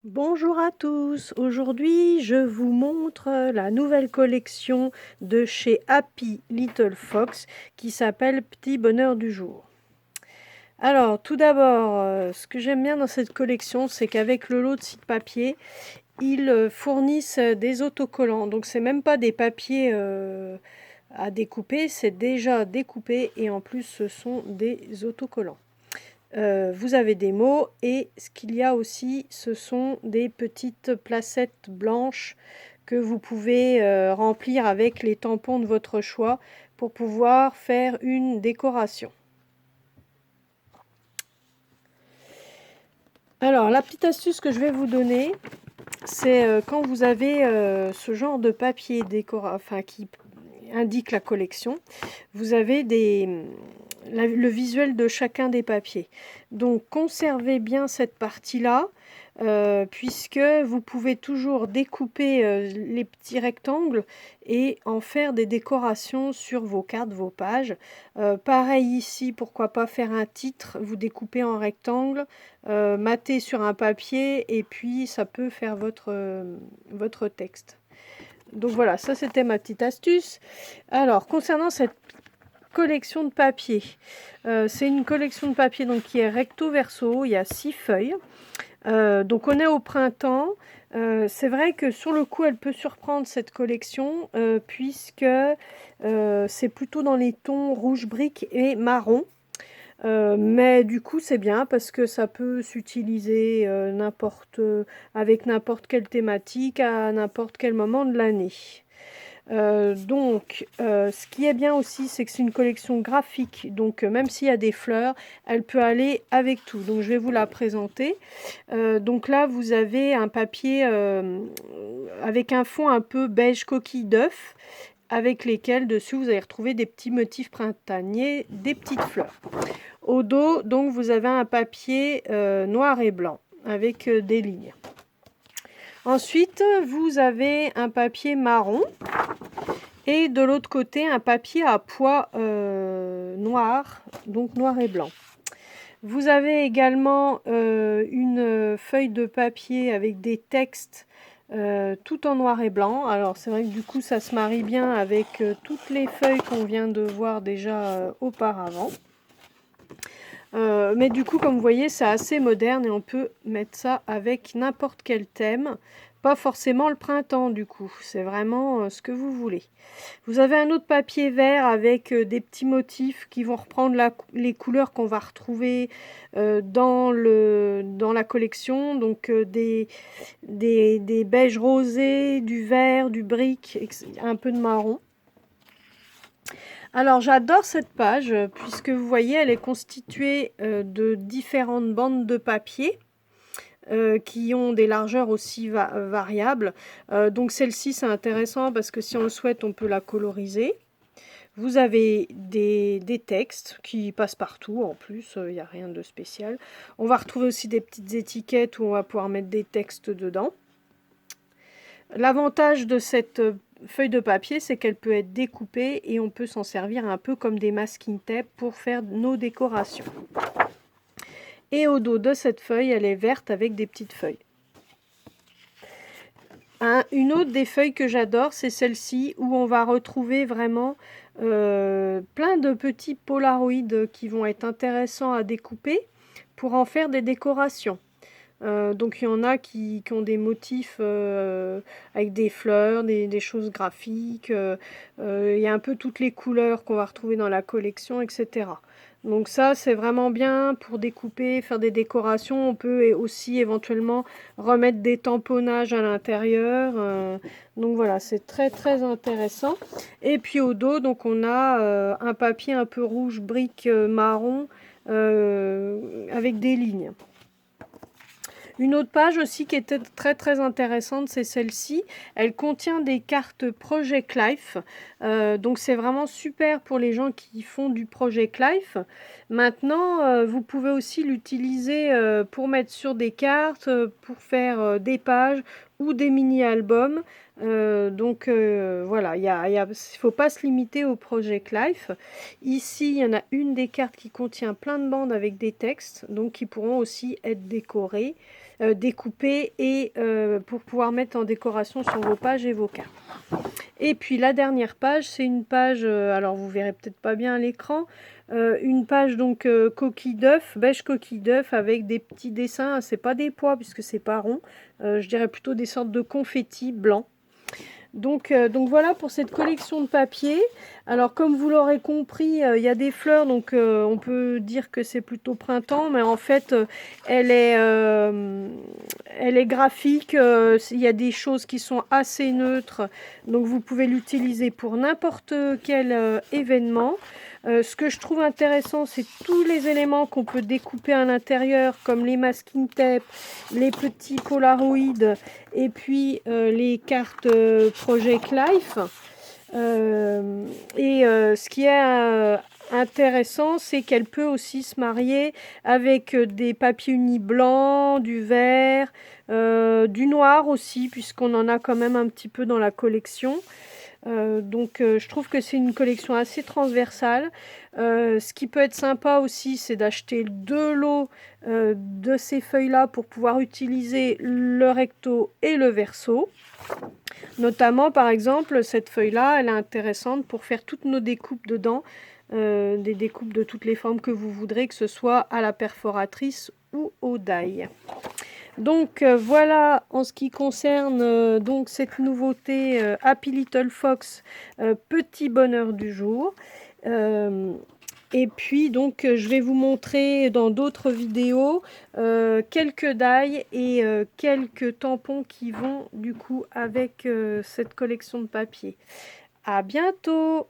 Bonjour à tous, aujourd'hui je vous montre la nouvelle collection de chez Happy Little Fox qui s'appelle Petit Bonheur du Jour. Alors tout d'abord, ce que j'aime bien dans cette collection, c'est qu'avec le lot de scie de papier, ils fournissent des autocollants. Donc c'est même pas des papiers à découper, c'est déjà découpé et en plus ce sont des autocollants. Vous avez des mots et ce qu'il y a aussi, ce sont des petites placettes blanches que vous pouvez remplir avec les tampons de votre choix pour pouvoir faire une décoration. Alors, la petite astuce que je vais vous donner, c'est quand vous avez ce genre de papier qui indique la collection, vous avez le visuel de chacun des papiers. Donc conservez bien cette partie-là, puisque vous pouvez toujours découper les petits rectangles et en faire des décorations sur vos cartes, vos pages. Pareil ici, pourquoi pas faire un titre, vous découpez en rectangle, matez sur un papier et puis ça peut faire votre texte. Donc voilà, ça c'était ma petite astuce. Alors, concernant cette collection de papier, c'est une collection de papier donc, qui est recto verso, il y a 6 feuilles. Donc on est au printemps. C'est vrai que sur le coup, elle peut surprendre cette collection, puisque c'est plutôt dans les tons rouge brique et marron. Mais du coup, c'est bien parce que ça peut s'utiliser avec n'importe quelle thématique à n'importe quel moment de l'année. Ce qui est bien aussi, c'est que c'est une collection graphique. Donc, même s'il y a des fleurs, elle peut aller avec tout. Donc, je vais vous la présenter. Donc là, vous avez un papier avec un fond un peu beige coquille d'œuf, avec lesquels dessus vous allez retrouver des petits motifs printaniers, des petites fleurs. Au dos, donc, vous avez un papier noir et blanc avec des lignes. Ensuite, vous avez un papier marron et de l'autre côté, un papier à pois noir, donc noir et blanc. Vous avez également une feuille de papier avec des textes tout en noir et blanc. Alors c'est vrai que du coup ça se marie bien avec toutes les feuilles qu'on vient de voir déjà auparavant. Mais du coup, comme vous voyez, c'est assez moderne et on peut mettre ça avec n'importe quel thème. Pas forcément le printemps du coup, c'est vraiment ce que vous voulez. Vous avez un autre papier vert avec des petits motifs qui vont reprendre les couleurs qu'on va retrouver dans la collection. Donc des beiges rosés, du vert, du brique, un peu de marron. Alors j'adore cette page puisque vous voyez elle est constituée de différentes bandes de papier qui ont des largeurs aussi variables. Donc celle-ci c'est intéressant parce que si on le souhaite on peut la coloriser. Vous avez des textes qui passent partout en plus, il n'y a rien de spécial. On va retrouver aussi des petites étiquettes où on va pouvoir mettre des textes dedans. L'avantage de cette feuille de papier, c'est qu'elle peut être découpée et on peut s'en servir un peu comme des masking tape pour faire nos décorations. Et au dos de cette feuille, elle est verte avec des petites feuilles. Une autre des feuilles que j'adore, c'est celle-ci où on va retrouver vraiment plein de petits polaroïdes qui vont être intéressants à découper pour en faire des décorations. Donc il y en a qui ont des motifs avec des fleurs, des choses graphiques. Il y a un peu toutes les couleurs qu'on va retrouver dans la collection, etc. Donc ça, c'est vraiment bien pour découper, faire des décorations. On peut aussi éventuellement remettre des tamponnages à l'intérieur. Donc voilà, c'est très très intéressant. Et puis au dos, donc on a un papier un peu rouge brique marron avec des lignes. Une autre page aussi qui était très très intéressante, c'est celle-ci. Elle contient des cartes Project Life. Donc c'est vraiment super pour les gens qui font du Project Life. Maintenant, vous pouvez aussi l'utiliser pour mettre sur des cartes, pour faire des pages ou des mini-albums. Voilà, il ne faut pas se limiter au Project Life. Ici, il y en a une des cartes qui contient plein de bandes avec des textes, donc qui pourront aussi être décorées. découpés et pour pouvoir mettre en décoration sur vos pages et vos cartes. Et puis la dernière page, c'est une page, alors vous verrez peut-être pas bien à l'écran, une page donc coquille d'œuf, beige coquille d'œuf avec des petits dessins, c'est pas des pois puisque c'est pas rond, je dirais plutôt des sortes de confettis blancs. Donc voilà pour cette collection de papier. Alors comme vous l'aurez compris, il y a des fleurs, donc on peut dire que c'est plutôt printemps, mais en fait elle est graphique, il y a des choses qui sont assez neutres, donc vous pouvez l'utiliser pour n'importe quel événement. Ce que je trouve intéressant, c'est tous les éléments qu'on peut découper à l'intérieur, comme les masking tape, les petits polaroids, et puis les cartes Project Life. Ce qui est intéressant, c'est qu'elle peut aussi se marier avec des papiers unis blancs, du vert, du noir aussi, puisqu'on en a quand même un petit peu dans la collection. Je trouve que c'est une collection assez transversale. Ce qui peut être sympa aussi, c'est d'acheter 2 lots de ces feuilles-là pour pouvoir utiliser le recto et le verso. Notamment, par exemple, cette feuille-là, elle est intéressante pour faire toutes nos découpes dedans, des découpes de toutes les formes que vous voudrez, que ce soit à la perforatrice ou au die. Donc voilà en ce qui concerne donc cette nouveauté Happy Little Fox, petit bonheur du jour. Et puis donc je vais vous montrer dans d'autres vidéos quelques die et quelques tampons qui vont du coup avec cette collection de papier. À bientôt!